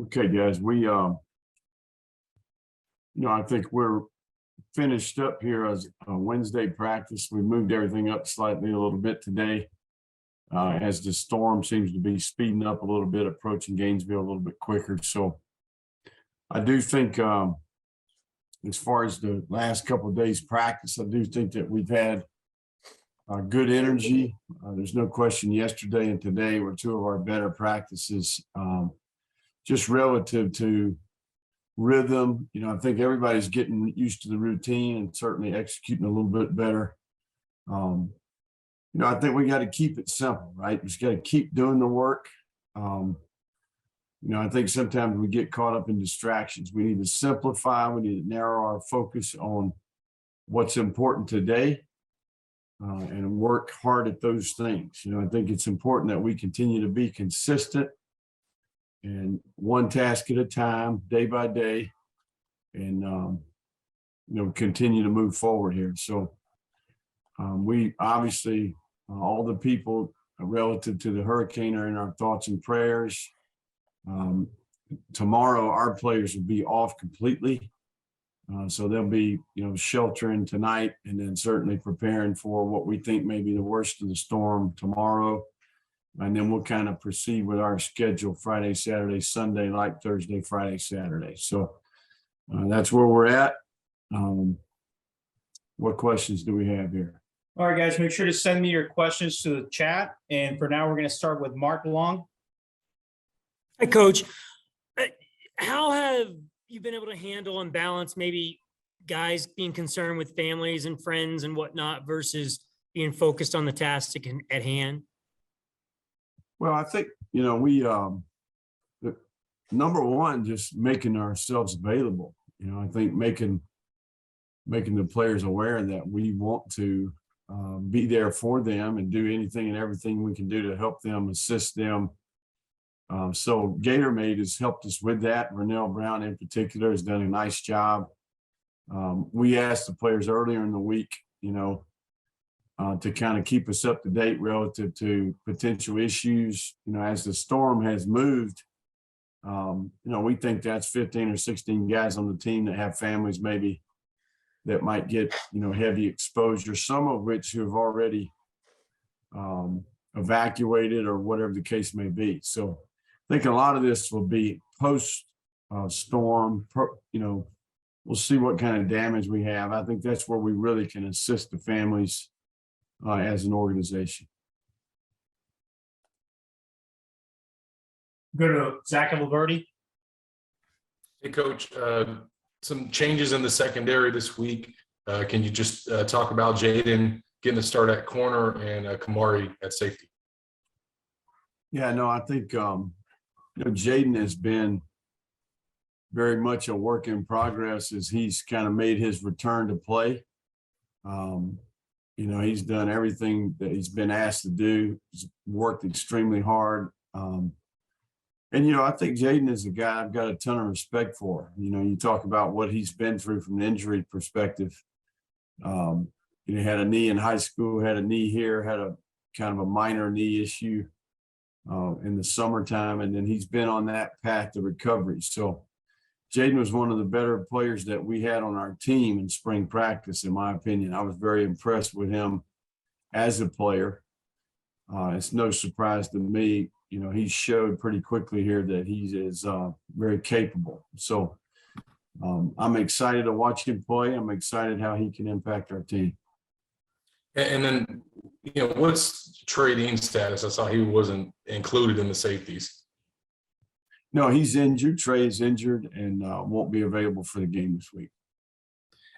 Okay, guys, I think we're finished up here as a Wednesday practice. We moved everything up slightly a little bit today as the storm seems to be speeding up a little bit, approaching Gainesville a little bit quicker. So I do think as far as the last couple of days practice, I do think that we've had good energy. There's no question yesterday and today were two of our better practices. Just relative to rhythm, I think everybody's getting used to the routine and certainly executing a little bit better. I think we got to keep it simple, right? We just got to keep doing the work. I think sometimes we get caught up in distractions. We need to simplify. We need to narrow our focus on what's important today and work hard at those things. I think it's important that we continue to be consistent and one task at a time, day by day, and continue to move forward here. So we obviously, all the people relative to the hurricane are in our thoughts and prayers. Tomorrow, our players will be off completely. So they'll be, sheltering tonight and then certainly preparing for what we think may be the worst of the storm tomorrow. And then we'll kind of proceed with our schedule Friday, Saturday, Sunday, like Thursday, Friday, Saturday. So that's where we're at. What questions do we have here? All right, guys, make sure to send me your questions to the chat. And for now, we're going to start with Mark Long. Hi, Coach. How have you been able to handle and balance maybe guys being concerned with families and friends and whatnot versus being focused on the task at hand? Well, I think, number one, just making ourselves available. I think making the players aware that we want to be there for them and do anything and everything we can do to help them, assist them. So GatorMate has helped us with that. Renell Brown in particular has done a nice job. We asked the players earlier in the week, to kind of keep us up to date relative to potential issues. As the storm has moved, we think that's 15 or 16 guys on the team that have families maybe that might get, heavy exposure, some of which have already evacuated or whatever the case may be. So I think a lot of this will be post storm, we'll see what kind of damage we have. I think that's where we really can assist the families as an organization. Go to Zach Laverty. Hey, Coach. Some changes in the secondary this week. Can you just talk about Jaden getting a start at corner and Kamari at safety? Yeah, no, I think Jaden has been very much a work in progress as he's kind of made his return to play. He's done everything that he's been asked to do. He's worked extremely hard. I think Jaden is a guy I've got a ton of respect for. You talk about what he's been through from an injury perspective. He had a knee in high school, had a knee here, had a kind of a minor knee issue in the summertime, and then he's been on that path to recovery. So Jaden was one of the better players that we had on our team in spring practice, in my opinion. I was very impressed with him as a player. It's no surprise to me, he showed pretty quickly here that he is very capable. So I'm excited to watch him play. I'm excited how he can impact our team. And then, what's Trey Dean's status? I saw he wasn't included in the safeties. No, he's injured. Trey is injured and won't be available for the game this week.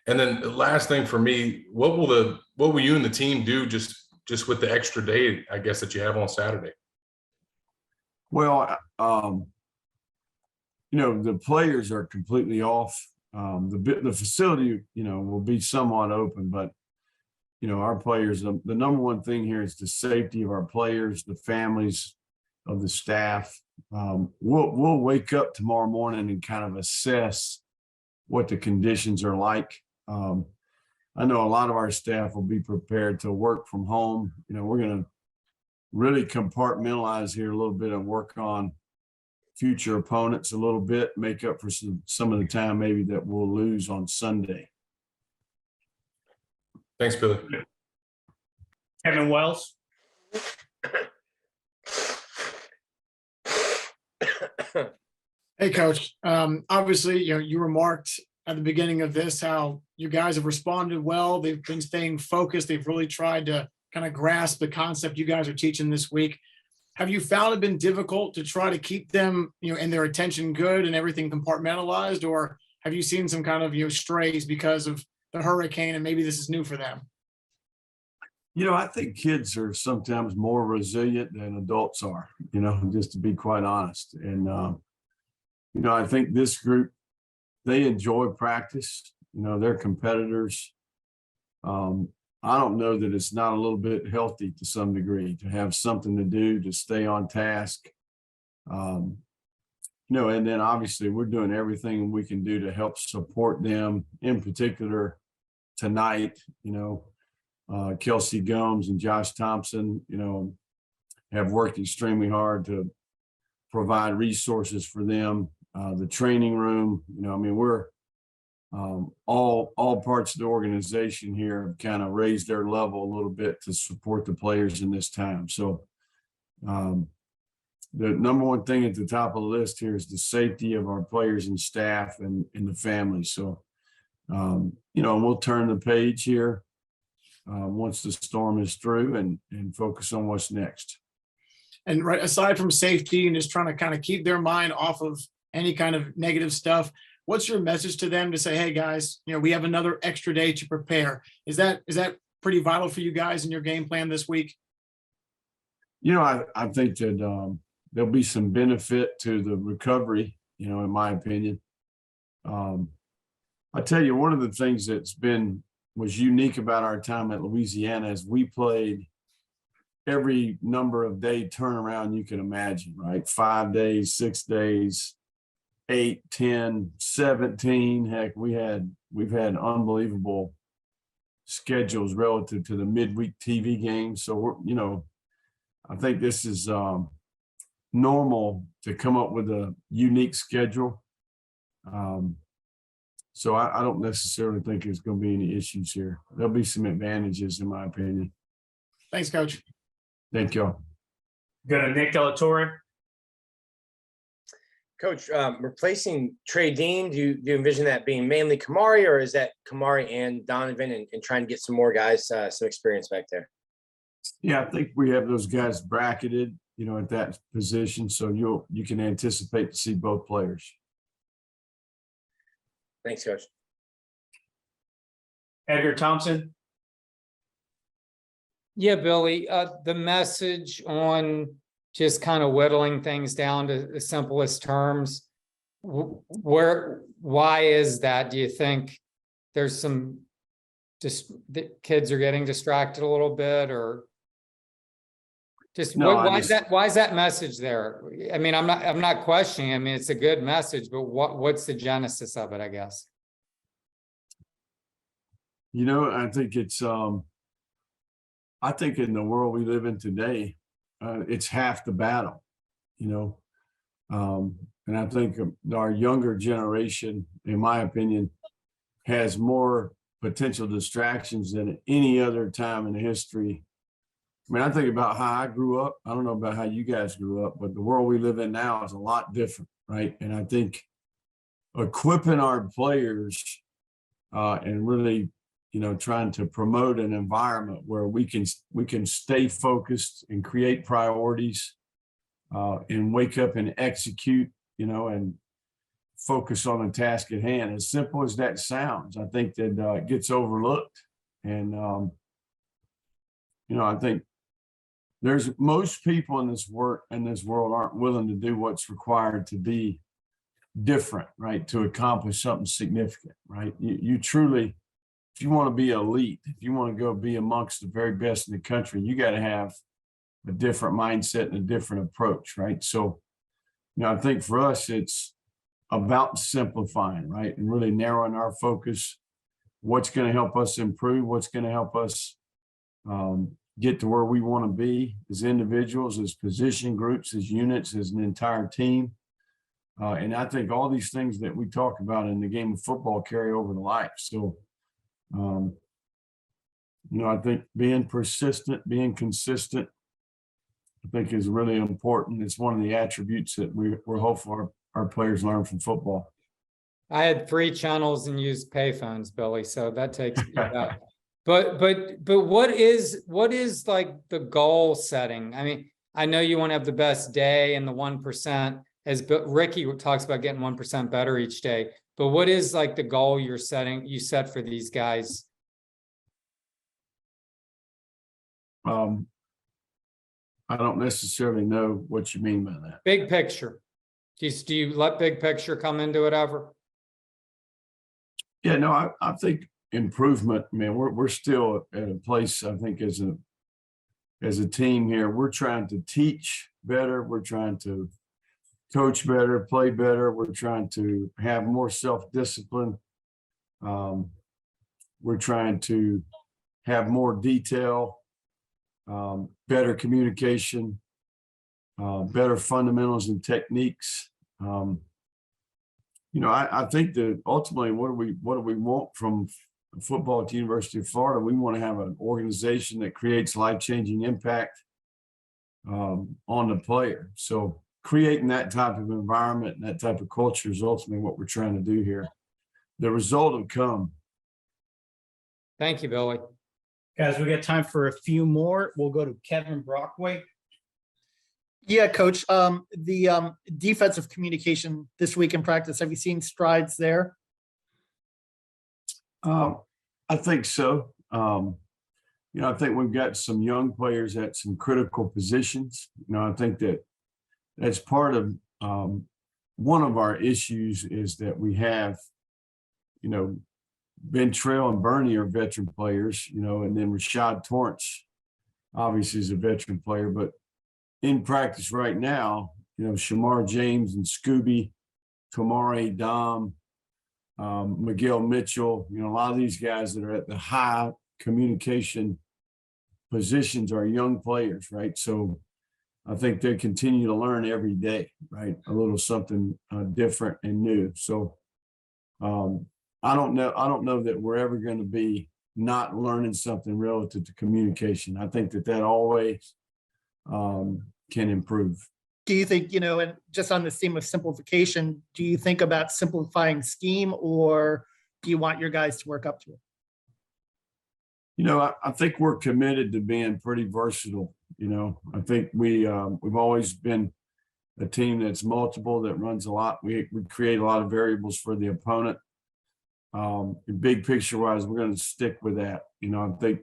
And then the last thing for me, what will you and the team do just with the extra day, I guess, that you have on Saturday? Well, the players are completely off. The facility, will be somewhat open, but our players, the number one thing here is the safety of our players, the families of the staff. We'll wake up tomorrow morning and kind of assess what the conditions are like. I know a lot of our staff will be prepared to work from home. We're going to really compartmentalize here a little bit and work on future opponents a little bit, make up for some of the time maybe that we'll lose on Sunday. Thanks, Billy. Kevin Wells. Hey, Coach. Obviously, you remarked at the beginning of this how you guys have responded well. They've been staying focused. They've really tried to kind of grasp the concept you guys are teaching this week. Have you found it been difficult to try to keep them, and their attention good and everything compartmentalized, or have you seen some kind of, strays because of the hurricane and maybe this is new for them? I think kids are sometimes more resilient than adults are, just to be quite honest. And, I think this group, they enjoy practice. They're competitors. I don't know that it's not a little bit healthy to some degree to have something to do, to stay on task. And then obviously we're doing everything we can do to help support them. In particular, tonight, Kelsey Gomes and Josh Thompson, have worked extremely hard to provide resources for them. The training room, we're all parts of the organization here have kind of raised their level a little bit to support the players in this time. So the number one thing at the top of the list here is the safety of our players and staff and the families. So, we'll turn the page here once the storm is through and focus on what's next. And right aside from safety and just trying to kind of keep their mind off of any kind of negative stuff, what's your message to them to say, hey guys, we have another extra day to prepare? Is that pretty vital for you guys in your game plan this week? I think that there'll be some benefit to the recovery, in my opinion. I tell you, one of the things was unique about our time at Louisiana is we played every number of day turnaround you can imagine, right? 5 days, 6 days, 8, 10, 17. Heck, we've had unbelievable schedules relative to the midweek TV games. So I think this is normal to come up with a unique schedule. So I don't necessarily think there's going to be any issues here. There'll be some advantages, in my opinion. Thanks, Coach. Thank you. Go to Nick Delatorre. Coach, replacing Trey Dean, do you envision that being mainly Kamari, or is that Kamari and Donovan and trying to get some more guys, some experience back there? Yeah, I think we have those guys bracketed, at that position. So you can anticipate to see both players. Thanks, Coach. Edgar Thompson. Yeah, Billy, the message on just kind of whittling things down to the simplest terms, why is that? Do you think there's the kids are getting distracted a little bit, or just why is that message there? I mean, I'm not questioning. I mean, it's a good message, but what's the genesis of it, I guess? I think it's I think in the world we live in today, it's half the battle, and I think our younger generation, in my opinion, has more potential distractions than at any other time in history. I mean, I think about how I grew up. I don't know about how you guys grew up, but the world we live in now is a lot different, right? And I think equipping our players and really, trying to promote an environment where we can stay focused and create priorities and wake up and execute, and focus on the task at hand. As simple as that sounds, I think that it gets overlooked. And, I think there's most people in this world aren't willing to do what's required to be different, right? To accomplish something significant, right? You truly, if you want to be elite, if you want to go be amongst the very best in the country, you got to have a different mindset and a different approach, right? So, I think for us, it's about simplifying, right? And really narrowing our focus. What's going to help us improve? What's going to help us get to where we want to be as individuals, as position groups, as units, as an entire team. And I think all these things that we talk about in the game of football carry over to life. So, I think being persistent, being consistent, I think is really important. It's one of the attributes that we're hopeful our players learn from football. I had 3 channels and used payphones, Billy, so that takes me back. But what is like the goal setting? I mean, I know you want to have the best day and the 1%, Ricky talks about getting 1% better each day, but what is like the goal you set for these guys? I don't necessarily know what you mean by that. Big picture. Do you let big picture come into it ever? Yeah, no, I think improvement, man, we're still at a place, I think, as a team here, we're trying to teach better. We're trying to coach better, play better. We're trying to have more self-discipline. We're trying to have more detail, better communication, better fundamentals and techniques. I think that ultimately, what do we want from football at the University of Florida? We want to have an organization that creates life-changing impact on the player. So creating that type of environment and that type of culture is ultimately what we're trying to do here. The result will come. Thank you, Billy. Guys, we got time for a few more. We'll go to Kevin Brockway. Yeah, Coach. The defensive communication this week in practice, have you seen strides there? I think so. I think we've got some young players at some critical positions. I think that's part of one of our issues is that we have, Ventrell and Bernie are veteran players, and then Rashad Torrance obviously is a veteran player, but in practice right now, Shamar James and Scooby, Kamari, Dom, Miguel Mitchell, a lot of these guys that are at the high communication positions are young players, right? So I think they continue to learn every day, right? A little something different and new. So I don't know that we're ever going to be not learning something relative to communication. I think that always can improve. Do you think, and just on this theme of simplification, do you think about simplifying scheme, or do you want your guys to work up to it? I think we're committed to being pretty versatile. I think we've always been a team that's multiple, that runs a lot. We create a lot of variables for the opponent. Big picture wise, we're going to stick with that. I think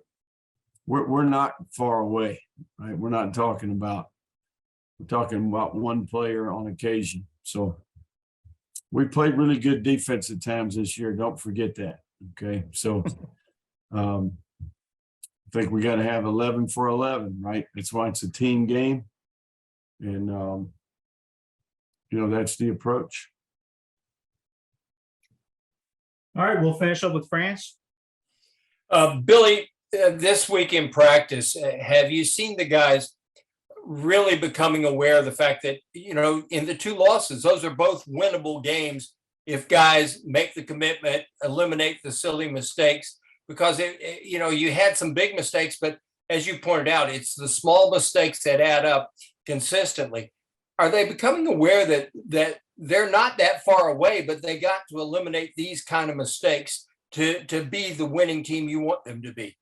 we're not far away, right? We're talking about one player on occasion. So we played really good defense at times this year. Don't forget that. Okay. So I think we got to have 11 for 11, right? That's why it's a team game. And, that's the approach. All right, we'll finish up with France. Billy, this week in practice, have you seen the guys really becoming aware of the fact that, in the 2 losses, those are both winnable games if guys make the commitment, eliminate the silly mistakes, because, you had some big mistakes, but as you pointed out, it's the small mistakes that add up consistently. Are they becoming aware that they're not that far away, but they got to eliminate these kind of mistakes to be the winning team you want them to be?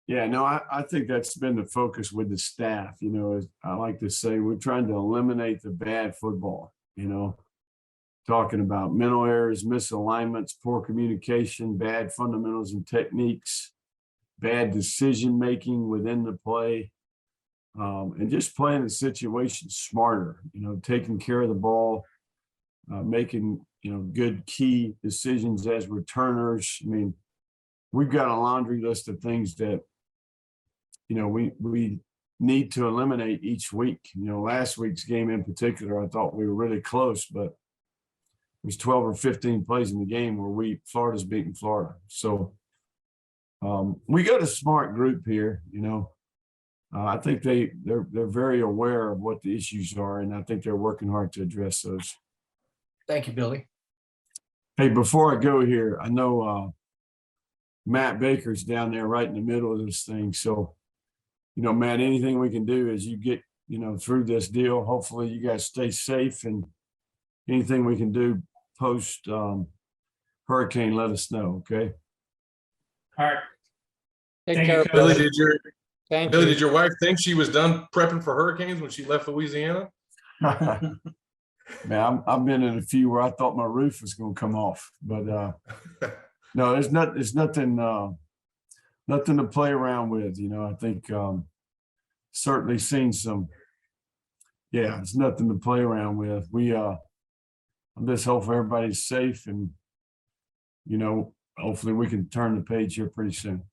Yeah, no, I think that's been the focus with the staff. As I like to say, we're trying to eliminate the bad football, talking about mental errors, misalignments, poor communication, bad fundamentals and techniques, bad decision-making within the play, and just playing the situation smarter, taking care of the ball, making, good key decisions as returners. I mean, we've got a laundry list of things that, we need to eliminate each week. Last week's game in particular, I thought we were really close, but it was 12 or 15 plays in the game where Florida's beating Florida. So we got a smart group here, I think they're very aware of what the issues are, and I think they're working hard to address those. Thank you, Billy. Hey, before I go here, I know Matt Baker's down there right in the middle of this thing. So, you know, Matt, anything we can do as you get, you know, through this deal, hopefully you guys stay safe, and anything we can do post hurricane, let us know. Okay. All right. Take Thank you, care. Coach. Billy, Billy. Thank Billy, you. did your wife think she was done prepping for hurricanes when she left Louisiana? Man, I've been in a few where I thought my roof was going to come off, but no, there's nothing to play around with. You know, I think certainly seen some. Yeah, it's nothing to play around with. I'm just hoping everybody's safe, and you know, hopefully we can turn the page here pretty soon.